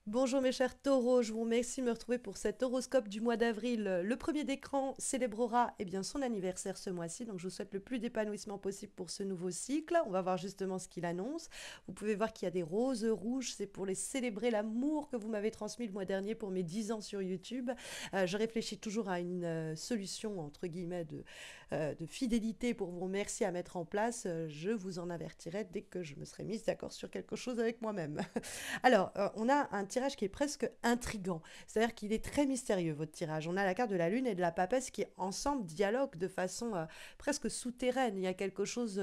Bonjour mes chers taureaux, je vous remercie de me retrouver pour cet horoscope du mois d'avril. Le premier d'écran célébrera son anniversaire ce mois-ci, donc je vous souhaite le plus d'épanouissement possible pour ce nouveau cycle. On va voir justement ce qu'il annonce. Vous pouvez voir qu'il y a des roses rouges, c'est pour les célébrer l'amour que vous m'avez transmis le mois dernier pour mes 10 ans sur YouTube. Je réfléchis toujours à une solution, entre guillemets, de fidélité pour vous remercier à mettre en place. Je vous en avertirai dès que je me serai mise d'accord sur quelque chose avec moi-même. Alors, on a un tirage qui est presque intrigant. C'est-à-dire qu'il est très mystérieux, votre tirage. On a la carte de la lune et de la papesse qui, ensemble, dialoguent de façon presque souterraine. Il y a quelque chose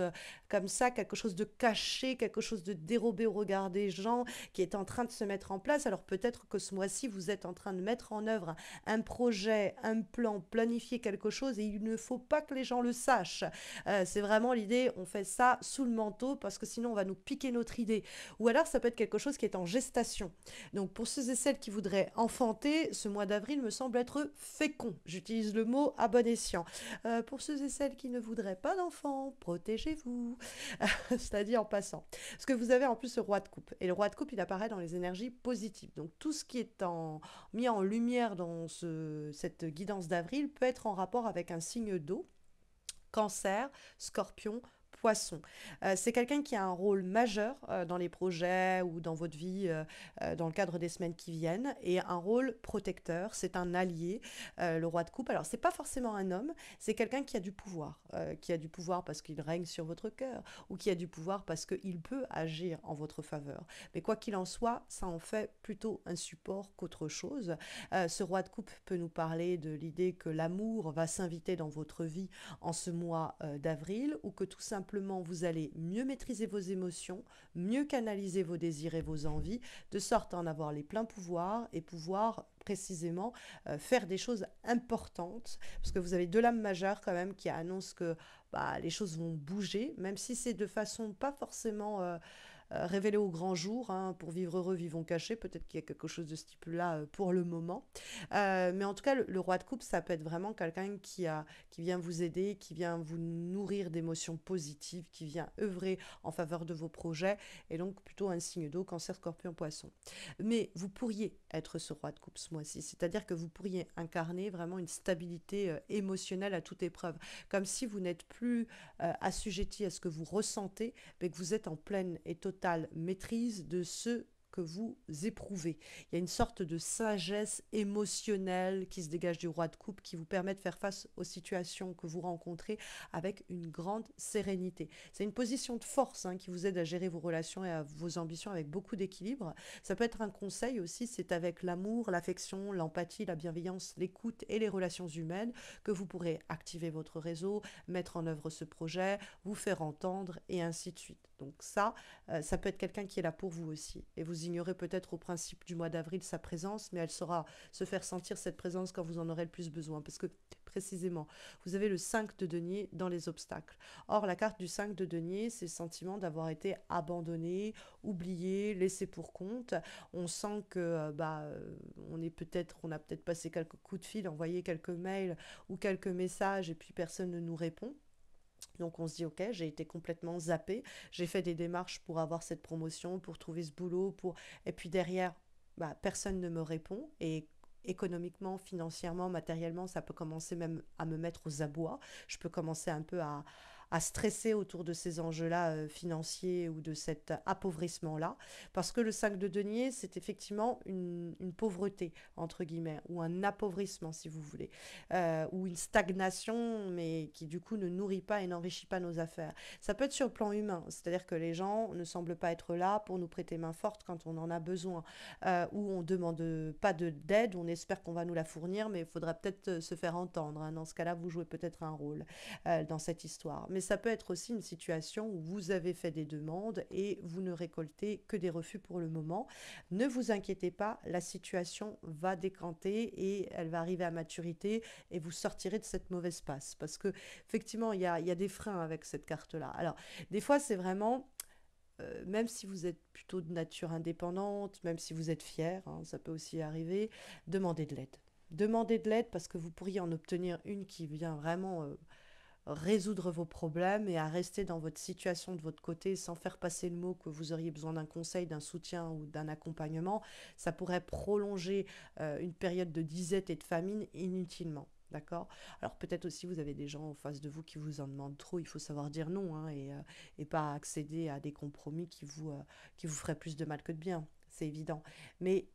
comme ça, quelque chose de caché, quelque chose de dérobé au regard des gens qui est en train de se mettre en place. Alors, peut-être que ce mois-ci, vous êtes en train de mettre en œuvre un projet, un plan, planifier quelque chose et il ne faut pas que les gens le sachent. C'est vraiment l'idée, on fait ça sous le manteau parce que sinon, on va nous piquer notre idée. Ou alors, ça peut être quelque chose qui est en gestation. Donc, pour ceux et celles qui voudraient enfanter, ce mois d'avril me semble être fécond. J'utilise le mot à bon escient. Pour ceux et celles qui ne voudraient pas d'enfants, protégez-vous. C'est-à-dire en passant. Parce que vous avez en plus ce roi de coupe. Et le roi de coupe, il apparaît dans les énergies positives. Donc, tout ce qui est mis en lumière dans cette guidance d'avril peut être en rapport avec un signe d'eau. Cancer, Scorpion, Poisson. C'est quelqu'un qui a un rôle majeur dans les projets ou dans votre vie dans le cadre des semaines qui viennent et un rôle protecteur. C'est un allié, le roi de coupe. Alors, c'est pas forcément un homme, c'est quelqu'un qui a du pouvoir parce qu'il règne sur votre cœur ou qui a du pouvoir parce qu'il peut agir en votre faveur. Mais quoi qu'il en soit, ça en fait plutôt un support qu'autre chose. Ce roi de coupe peut nous parler de l'idée que l'amour va s'inviter dans votre vie en ce mois d'avril ou que tout simplement vous allez mieux maîtriser vos émotions, mieux canaliser vos désirs et vos envies, de sorte à en avoir les pleins pouvoirs et pouvoir précisément faire des choses importantes parce que vous avez deux lames majeures quand même qui annoncent que les choses vont bouger même si c'est de façon pas forcément révélé au grand jour. Hein, pour vivre heureux, vivons cachés. Peut-être qu'il y a quelque chose de ce type-là pour le moment. Mais en tout cas, le roi de coupe, ça peut être vraiment quelqu'un qui vient vous aider, qui vient vous nourrir d'émotions positives, qui vient œuvrer en faveur de vos projets. Et donc, plutôt un signe d'eau, cancer, scorpion, poisson. Mais vous pourriez être ce roi de coupe ce mois-ci. C'est-à-dire que vous pourriez incarner vraiment une stabilité émotionnelle à toute épreuve. Comme si vous n'êtes plus assujetti à ce que vous ressentez, mais que vous êtes en pleine et totale maîtrise de ce que vous éprouvez. Il y a une sorte de sagesse émotionnelle qui se dégage du roi de coupe qui vous permet de faire face aux situations que vous rencontrez avec une grande sérénité. C'est une position de force qui vous aide à gérer vos relations et à vos ambitions avec beaucoup d'équilibre. Ça peut être un conseil aussi, c'est avec l'amour, l'affection, l'empathie, la bienveillance, l'écoute et les relations humaines que vous pourrez activer votre réseau, mettre en œuvre ce projet, vous faire entendre et ainsi de suite. Donc ça peut être quelqu'un qui est là pour vous aussi. Et vous ignorez peut-être au principe du mois d'avril sa présence, mais elle saura se faire sentir cette présence quand vous en aurez le plus besoin. Parce que précisément, vous avez le 5 de denier dans les obstacles. Or, la carte du 5 de denier, c'est le sentiment d'avoir été abandonné, oublié, laissé pour compte. On sent que on a peut-être passé quelques coups de fil, envoyé quelques mails ou quelques messages et puis personne ne nous répond. Donc on se dit ok, j'ai été complètement zappé, j'ai fait des démarches pour avoir cette promotion, pour trouver ce boulot, et puis derrière, personne ne me répond et économiquement, financièrement, matériellement, ça peut commencer même à me mettre aux abois. Je peux commencer un peu à stresser autour de ces enjeux-là financiers ou de cet appauvrissement-là. Parce que le 5 de denier, c'est effectivement une pauvreté, entre guillemets, ou un appauvrissement, si vous voulez, ou une stagnation, mais qui du coup ne nourrit pas et n'enrichit pas nos affaires. Ça peut être sur le plan humain, c'est-à-dire que les gens ne semblent pas être là pour nous prêter main forte quand on en a besoin, ou on ne demande pas d'aide, on espère qu'on va nous la fournir, mais il faudra peut-être se faire entendre. Hein. Dans ce cas-là, vous jouez peut-être un rôle dans cette histoire. Mais ça peut être aussi une situation où vous avez fait des demandes et vous ne récoltez que des refus pour le moment. Ne vous inquiétez pas, la situation va décanter et elle va arriver à maturité et vous sortirez de cette mauvaise passe. Parce que effectivement, il y a des freins avec cette carte-là. Alors, des fois, c'est vraiment même si vous êtes plutôt de nature indépendante, même si vous êtes fier, hein, ça peut aussi arriver, demandez de l'aide. Demandez de l'aide parce que vous pourriez en obtenir une qui vient vraiment résoudre vos problèmes et à rester dans votre situation de votre côté sans faire passer le mot que vous auriez besoin d'un conseil, d'un soutien ou d'un accompagnement, ça pourrait prolonger une période de disette et de famine inutilement. D'accord. Alors peut-être aussi vous avez des gens en face de vous qui vous en demandent trop. Il faut savoir dire non, hein, et pas accéder à des compromis qui vous feraient plus de mal que de bien. C'est évident. Mais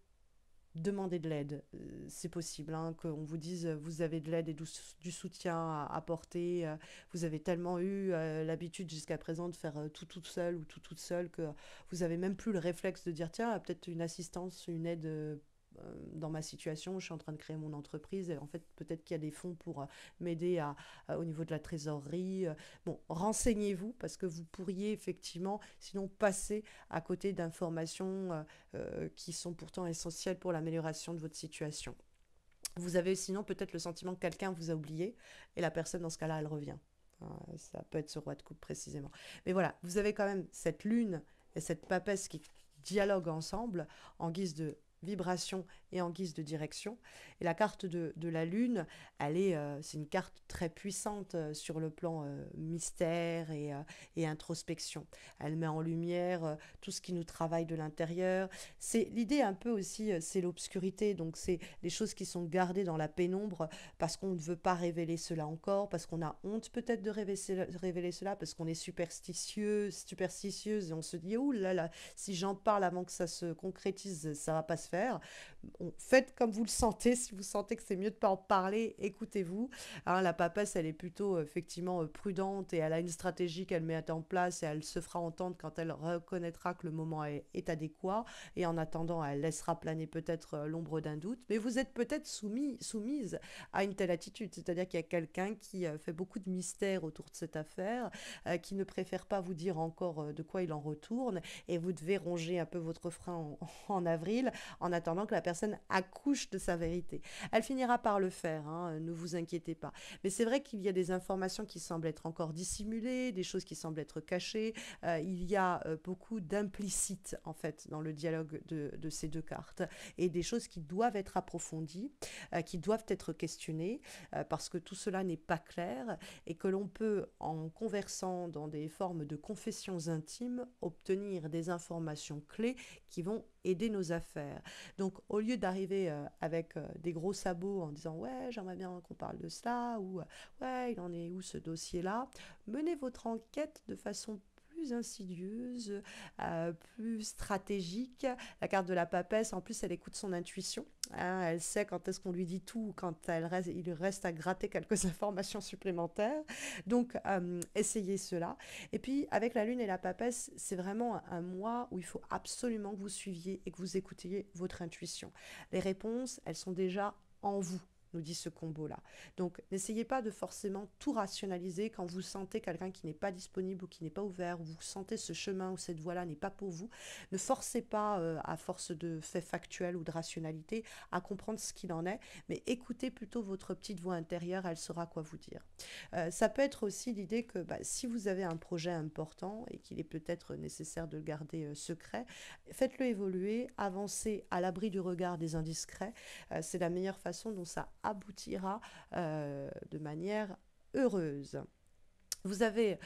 demandez de l'aide. C'est possible, hein, qu'on vous dise vous avez de l'aide et du soutien à apporter. Vous avez tellement eu l'habitude jusqu'à présent de faire tout toute seule ou tout toute seule que vous avez même plus le réflexe de dire tiens, peut-être une assistance, une aide. Dans ma situation, je suis en train de créer mon entreprise et en fait peut-être qu'il y a des fonds pour m'aider au niveau de la trésorerie. Bon, renseignez-vous parce que vous pourriez effectivement sinon passer à côté d'informations qui sont pourtant essentielles pour l'amélioration de votre situation. Vous avez sinon peut-être le sentiment que quelqu'un vous a oublié et la personne dans ce cas-là, elle revient. Ça peut être ce roi de coupe précisément. Mais voilà, vous avez quand même cette lune et cette papesse qui dialoguent ensemble en guise de vibration et en guise de direction. Et la carte de la lune, c'est une carte très puissante sur le plan mystère et introspection. Elle met en lumière tout ce qui nous travaille de l'intérieur. C'est l'idée un peu aussi, c'est l'obscurité, donc c'est les choses qui sont gardées dans la pénombre parce qu'on ne veut pas révéler cela encore, parce qu'on a honte peut-être de révéler cela, parce qu'on est superstitieuse et on se dit, oh là là, si j'en parle avant que ça se concrétise, ça va pas se faire. Bon, faites comme vous le sentez, si vous sentez que c'est mieux de pas en parler, écoutez-vous. Hein, la papesse, elle est plutôt effectivement prudente et elle a une stratégie qu'elle met en place et elle se fera entendre quand elle reconnaîtra que le moment est adéquat. Et en attendant, elle laissera planer peut-être l'ombre d'un doute. Mais vous êtes peut-être soumise à une telle attitude. C'est-à-dire qu'il y a quelqu'un qui fait beaucoup de mystère autour de cette affaire, qui ne préfère pas vous dire encore de quoi il en retourne. Et vous devez ronger un peu votre frein en avril en attendant que la personne accouche de sa vérité. Elle finira par le faire, hein, ne vous inquiétez pas. Mais c'est vrai qu'il y a des informations qui semblent être encore dissimulées, des choses qui semblent être cachées. Il y a beaucoup d'implicites, en fait, dans le dialogue de ces deux cartes. Et des choses qui doivent être approfondies, qui doivent être questionnées, parce que tout cela n'est pas clair et que l'on peut, en conversant dans des formes de confessions intimes, obtenir des informations clés qui vont aider nos affaires. Donc, au lieu d'arriver avec des gros sabots en disant ouais, j'aimerais bien qu'on parle de cela ou ouais, il en est où ce dossier-là, menez votre enquête de façon plus insidieuse, plus stratégique. La carte de la papesse, en plus, elle écoute son intuition. Hein, elle sait quand est-ce qu'on lui dit tout, quand il reste à gratter quelques informations supplémentaires. Donc, essayez cela. Et puis, avec la lune et la papesse, c'est vraiment un mois où il faut absolument que vous suiviez et que vous écoutiez votre intuition. Les réponses, elles sont déjà en vous, nous dit ce combo-là. Donc, n'essayez pas de forcément tout rationaliser quand vous sentez quelqu'un qui n'est pas disponible ou qui n'est pas ouvert, ou vous sentez ce chemin ou cette voie-là n'est pas pour vous. Ne forcez pas, à force de faits factuels ou de rationalité, à comprendre ce qu'il en est, mais écoutez plutôt votre petite voix intérieure, elle saura quoi vous dire. Ça peut être aussi l'idée que si vous avez un projet important et qu'il est peut-être nécessaire de le garder secret, faites-le évoluer, avancez à l'abri du regard des indiscrets. C'est la meilleure façon dont ça aboutira de manière heureuse. Vous avez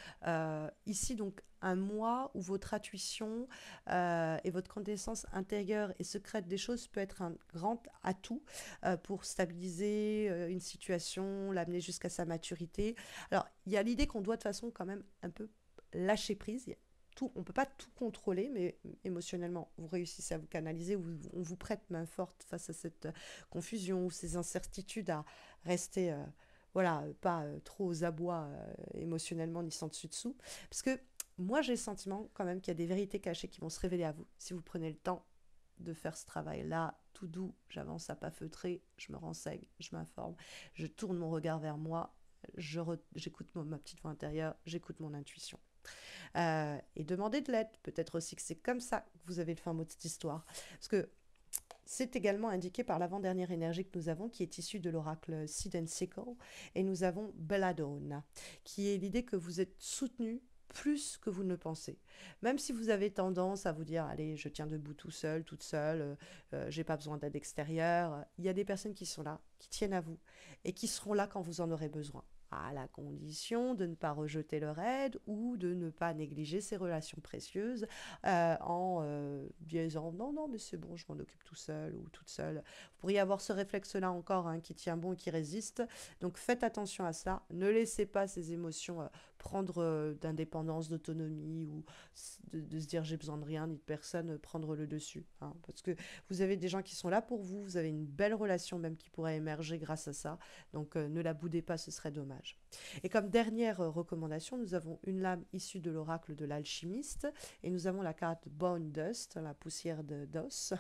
ici donc un mois où votre intuition et votre connaissance intérieure et secrète des choses peut être un grand atout pour stabiliser une situation, l'amener jusqu'à sa maturité. Alors, il y a l'idée qu'on doit de toute façon quand même un peu lâcher prise. On ne peut pas tout contrôler, mais émotionnellement, vous réussissez à vous canaliser, on vous prête main forte face à cette confusion ou ces incertitudes à rester voilà, pas trop aux abois émotionnellement ni sans dessus-dessous. Parce que moi, j'ai le sentiment quand même qu'il y a des vérités cachées qui vont se révéler à vous si vous prenez le temps de faire ce travail-là, tout doux, j'avance à pas feutrer, je me renseigne, je m'informe, je tourne mon regard vers moi, j'écoute ma petite voix intérieure, j'écoute mon intuition. Et demander de l'aide, peut-être aussi que c'est comme ça que vous avez le fin mot de cette histoire. Parce que c'est également indiqué par l'avant-dernière énergie que nous avons, qui est issue de l'oracle Seed and Sickle, et nous avons Belladonna, qui est l'idée que vous êtes soutenu plus que vous ne le pensez. Même si vous avez tendance à vous dire, allez, je tiens debout tout seul, toute seule, j'ai pas besoin d'aide extérieure, il y a des personnes qui sont là, qui tiennent à vous, et qui seront là quand vous en aurez besoin. à la condition de ne pas rejeter leur aide ou de ne pas négliger ses relations précieuses en disant non, non, mais c'est bon, je m'en occupe tout seul ou toute seule. Vous pourriez avoir ce réflexe-là encore hein, qui tient bon et qui résiste. Donc faites attention à ça. Ne laissez pas ces émotions prendre d'indépendance, d'autonomie ou de se dire j'ai besoin de rien ni de personne, prendre le dessus. Hein, parce que vous avez des gens qui sont là pour vous, vous avez une belle relation même qui pourrait émerger grâce à ça. Donc ne la boudez pas, ce serait dommage. Et comme dernière recommandation, nous avons une lame issue de l'oracle de l'alchimiste et nous avons la carte Bone Dust, la poussière d'os,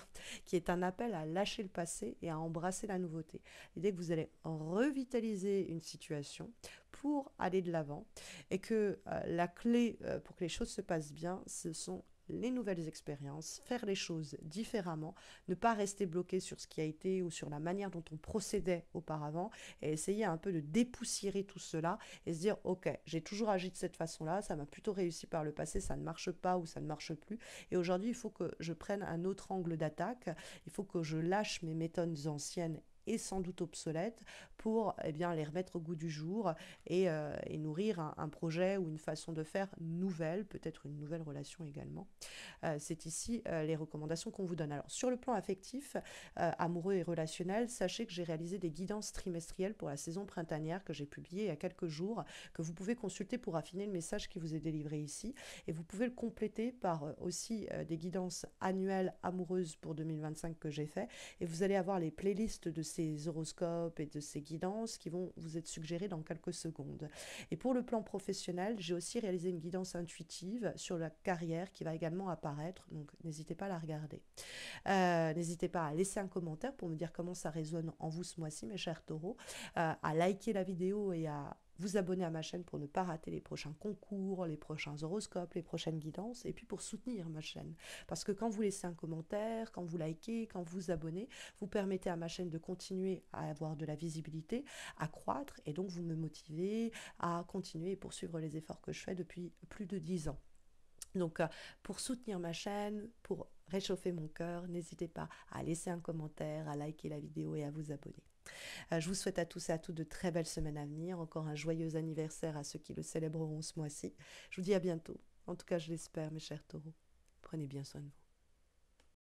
qui est un appel à lâcher le passé et à embrasser la nouveauté. L'idée que vous allez revitaliser une situation pour aller de l'avant et que la clé pour que les choses se passent bien, ce sont les nouvelles expériences, faire les choses différemment, ne pas rester bloqué sur ce qui a été ou sur la manière dont on procédait auparavant et essayer un peu de dépoussiérer tout cela et se dire ok, j'ai toujours agi de cette façon-là, ça m'a plutôt réussi par le passé, ça ne marche pas ou ça ne marche plus et aujourd'hui il faut que je prenne un autre angle d'attaque, il faut que je lâche mes méthodes anciennes et sans doute obsolètes pour eh bien, les remettre au goût du jour et nourrir un projet ou une façon de faire nouvelle, peut-être une nouvelle relation également. C'est ici les recommandations qu'on vous donne. Alors sur le plan affectif, amoureux et relationnel, sachez que j'ai réalisé des guidances trimestrielles pour la saison printanière que j'ai publiées il y a quelques jours, que vous pouvez consulter pour affiner le message qui vous est délivré ici. Et vous pouvez le compléter par aussi des guidances annuelles amoureuses pour 2025 que j'ai fait. Et vous allez avoir les playlists de ces horoscopes et de ces guidances qui vont vous être suggérées dans quelques secondes. Et pour le plan professionnel, j'ai aussi réalisé une guidance intuitive sur la carrière qui va également apparaître, donc n'hésitez pas à la regarder. N'hésitez pas à laisser un commentaire pour me dire comment ça résonne en vous ce mois-ci, mes chers taureaux, à liker la vidéo et à vous abonner à ma chaîne pour ne pas rater les prochains concours, les prochains horoscopes, les prochaines guidances, et puis pour soutenir ma chaîne. Parce que quand vous laissez un commentaire, quand vous likez, quand vous vous abonnez, vous permettez à ma chaîne de continuer à avoir de la visibilité, à croître, et donc vous me motivez à continuer et poursuivre les efforts que je fais depuis plus de 10 ans. Donc, pour soutenir ma chaîne, pour réchauffer mon cœur, n'hésitez pas à laisser un commentaire, à liker la vidéo et à vous abonner. Je vous souhaite à tous et à toutes de très belles semaines à venir. Encore un joyeux anniversaire à ceux qui le célébreront ce mois-ci. Je vous dis à bientôt. En tout cas, je l'espère, mes chers taureaux. Prenez bien soin de vous.